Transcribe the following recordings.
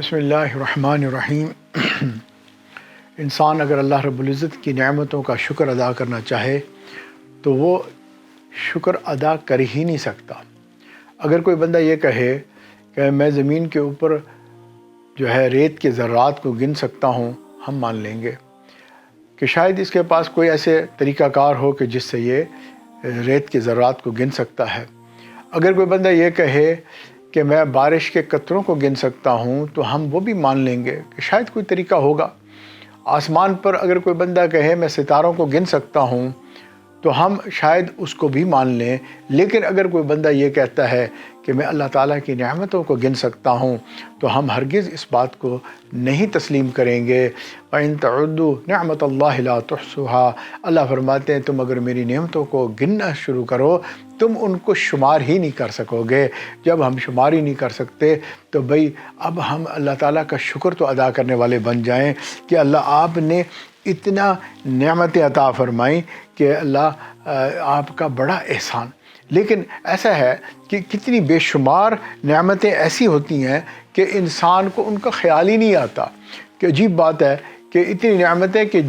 بسم اللہ الرحمن الرحیم۔ انسان اگر اللہ رب العزت کی نعمتوں کا شکر ادا کرنا چاہے تو وہ شکر ادا کر ہی نہیں سکتا۔ اگر کوئی بندہ یہ کہے کہ میں زمین کے اوپر جو ہے ریت کے ذرات کو گن سکتا ہوں، ہم مان لیں گے کہ شاید اس کے پاس کوئی ایسے طریقہ کار ہو کہ جس سے یہ ریت کے ذرات کو گن سکتا ہے۔ اگر کوئی بندہ یہ کہے کہ میں بارش کے قطروں کو گن سکتا ہوں تو ہم وہ بھی مان لیں گے کہ شاید کوئی طریقہ ہوگا۔ آسمان پر اگر کوئی بندہ کہے میں ستاروں کو گن سکتا ہوں تو ہم شاید اس کو بھی مان لیں۔ لیکن اگر کوئی بندہ یہ کہتا ہے کہ میں اللہ تعالیٰ کی نعمتوں کو گن سکتا ہوں تو ہم ہرگز اس بات کو نہیں تسلیم کریں گے۔ وَإِن تَعُدُّوا نِعْمَةَ اللَّهِ لَا تُحْصُوهَا، اللہ فرماتے ہیں تم اگر میری نعمتوں کو گننا شروع کرو تم ان کو شمار ہی نہیں کر سکو گے۔ جب ہم شمار ہی نہیں کر سکتے تو بھئی اب ہم اللہ تعالیٰ کا شکر تو ادا کرنے والے بن جائیں کہ اللہ آپ نے اتنا نعمتیں عطا فرمائیں کہ اللہ آپ کا بڑا احسان۔ لیکن ایسا ہے کہ کتنی بے شمار نعمتیں ایسی ہوتی ہیں کہ انسان کو ان کا خیال ہی نہیں آتا۔ کہ عجیب بات ہے کہ اتنی نعمتیں کہ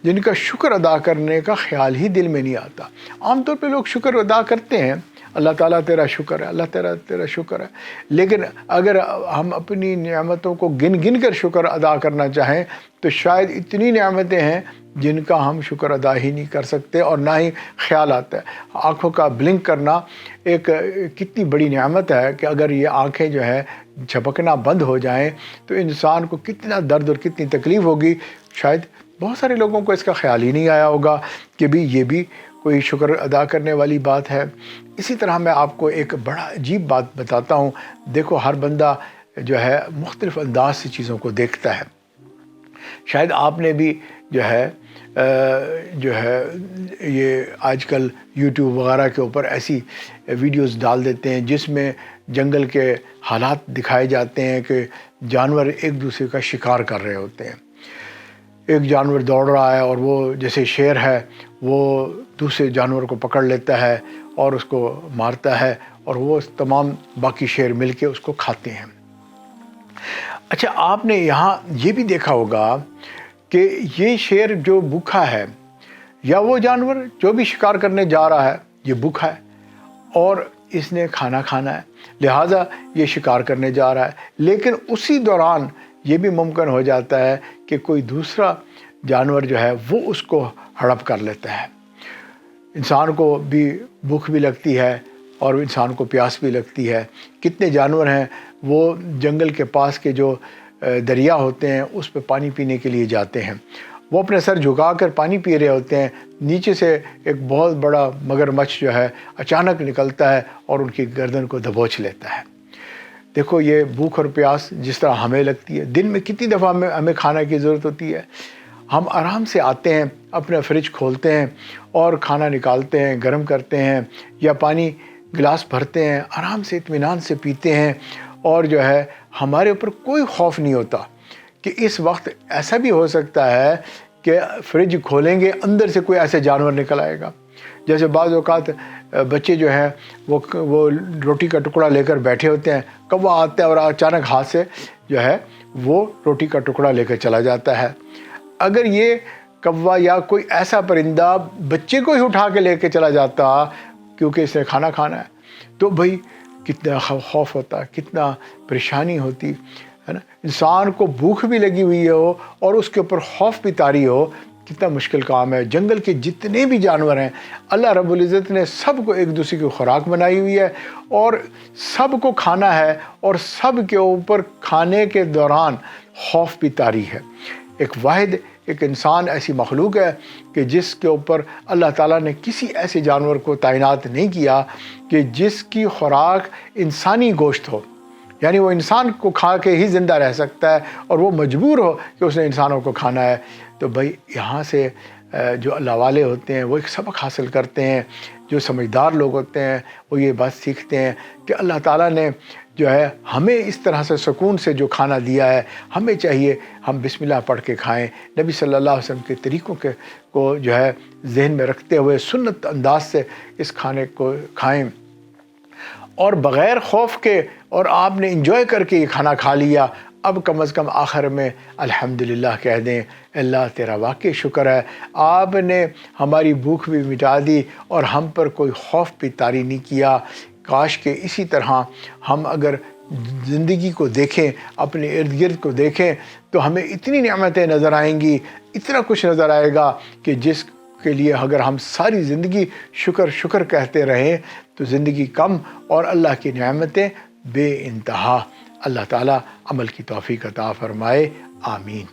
جن کا شکر ادا کرنے کا خیال ہی دل میں نہیں آتا۔ عام طور پہ لوگ شکر ادا کرتے ہیں، اللہ تعالیٰ تیرا شکر ہے، اللہ تیرا شکر ہے، لیکن اگر ہم اپنی نعمتوں کو گن کر شکر ادا کرنا چاہیں تو شاید اتنی نعمتیں ہیں جن کا ہم شکر ادا ہی نہیں کر سکتے اور نہ ہی خیال آتا ہے۔ آنکھوں کا بلنک کرنا ایک کتنی بڑی نعمت ہے کہ اگر یہ آنکھیں جو ہے جھپکنا بند ہو جائیں تو انسان کو کتنا درد اور کتنی تکلیف ہوگی۔ شاید بہت سارے لوگوں کو اس کا خیال ہی نہیں آیا ہوگا کہ بھی یہ بھی کوئی شکر ادا کرنے والی بات ہے۔ اسی طرح میں آپ کو ایک بڑا عجیب بات بتاتا ہوں۔ دیکھو ہر بندہ جو ہے مختلف انداز سے چیزوں کو دیکھتا ہے۔ شاید آپ نے بھی جو ہے یہ آج کل یوٹیوب وغیرہ کے اوپر ایسی ویڈیوز ڈال دیتے ہیں جس میں جنگل کے حالات دکھائے جاتے ہیں کہ جانور ایک دوسرے کا شکار کر رہے ہوتے ہیں۔ ایک جانور دوڑ رہا ہے اور وہ جیسے شیر ہے وہ دوسرے جانور کو پکڑ لیتا ہے اور اس کو مارتا ہے اور وہ تمام باقی شیر مل کے اس کو کھاتے ہیں۔ اچھا آپ نے یہاں یہ بھی دیکھا ہوگا کہ یہ شیر جو بھوکا ہے یا وہ جانور جو بھی شکار کرنے جا رہا ہے یہ بھوکا ہے اور اس نے کھانا کھانا ہے، لہٰذا یہ شکار کرنے جا رہا ہے۔ لیکن اسی دوران یہ بھی ممکن ہو جاتا ہے کہ کوئی دوسرا جانور جو ہے وہ اس کو ہڑپ کر لیتا ہے۔ انسان کو بھی بھوک بھی لگتی ہے اور انسان کو پیاس بھی لگتی ہے۔ کتنے جانور ہیں وہ جنگل کے پاس کے جو دریا ہوتے ہیں اس پہ پانی پینے کے لیے جاتے ہیں۔ وہ اپنے سر جھکا کر پانی پی رہے ہوتے ہیں، نیچے سے ایک بہت بڑا مگرمچھ جو ہے اچانک نکلتا ہے اور ان کی گردن کو دبوچ لیتا ہے۔ دیکھو یہ بھوک اور پیاس جس طرح ہمیں لگتی ہے، دن میں کتنی دفعہ ہمیں کھانا کی ضرورت ہوتی ہے۔ ہم آرام سے آتے ہیں، اپنا فریج کھولتے ہیں اور کھانا نکالتے ہیں، گرم کرتے ہیں یا پانی گلاس بھرتے ہیں، آرام سے اطمینان سے پیتے ہیں اور جو ہے ہمارے اوپر کوئی خوف نہیں ہوتا کہ اس وقت ایسا بھی ہو سکتا ہے کہ فریج کھولیں گے اندر سے کوئی ایسے جانور نکل آئے گا۔ جیسے بعض اوقات بچے جو ہیں وہ روٹی کا ٹکڑا لے کر بیٹھے ہوتے ہیں، کوا آتا ہے اور اچانک ہاتھ سے جو ہے وہ روٹی کا ٹکڑا لے کر چلا جاتا ہے۔ اگر یہ کوا یا کوئی ایسا پرندہ بچے کو ہی اٹھا کے لے کے چلا جاتا کیونکہ اس نے کھانا کھانا ہے تو بھئی کتنا خوف ہوتا، کتنا پریشانی ہوتی ہے نا۔ انسان کو بھوک بھی لگی ہوئی ہو اور اس کے اوپر خوف بھی طاری ہو، کتنا مشکل کام ہے۔ جنگل کے جتنے بھی جانور ہیں اللہ رب العزت نے سب کو ایک دوسرے کی خوراک بنائی ہوئی ہے اور سب کو کھانا ہے اور سب کے اوپر کھانے کے دوران خوف بھی طاری ہے۔ ایک انسان ایسی مخلوق ہے کہ جس کے اوپر اللہ تعالیٰ نے کسی ایسے جانور کو تعینات نہیں کیا کہ جس کی خوراک انسانی گوشت ہو، یعنی وہ انسان کو کھا کے ہی زندہ رہ سکتا ہے اور وہ مجبور ہو کہ اس نے انسانوں کو کھانا ہے۔ تو بھائی یہاں سے جو اللہ والے ہوتے ہیں وہ ایک سبق حاصل کرتے ہیں، جو سمجھدار لوگ ہوتے ہیں وہ یہ بات سیکھتے ہیں کہ اللہ تعالیٰ نے جو ہے ہمیں اس طرح سے سکون سے جو کھانا دیا ہے ہمیں چاہیے ہم بسم اللہ پڑھ کے کھائیں، نبی صلی اللہ علیہ وسلم کے طریقوں کو جو ہے ذہن میں رکھتے ہوئے سنت انداز سے اس کھانے کو کھائیں اور بغیر خوف کے، اور آپ نے انجوائے کر کے یہ کھانا کھا لیا، اب کم از کم آخر میں الحمدللہ کہہ دیں، اللہ تیرا واقعی شکر ہے، آپ نے ہماری بھوک بھی مٹا دی اور ہم پر کوئی خوف بھی طاری نہیں کیا۔ کاش کہ اسی طرح ہم اگر زندگی کو دیکھیں، اپنے ارد گرد کو دیکھیں، تو ہمیں اتنی نعمتیں نظر آئیں گی، اتنا کچھ نظر آئے گا کہ جس کے لیے اگر ہم ساری زندگی شکر شکر کہتے رہیں تو زندگی کم اور اللہ کی نعمتیں بے انتہا۔ اللہ تعالیٰ عمل کی توفیق عطا فرمائے، آمین۔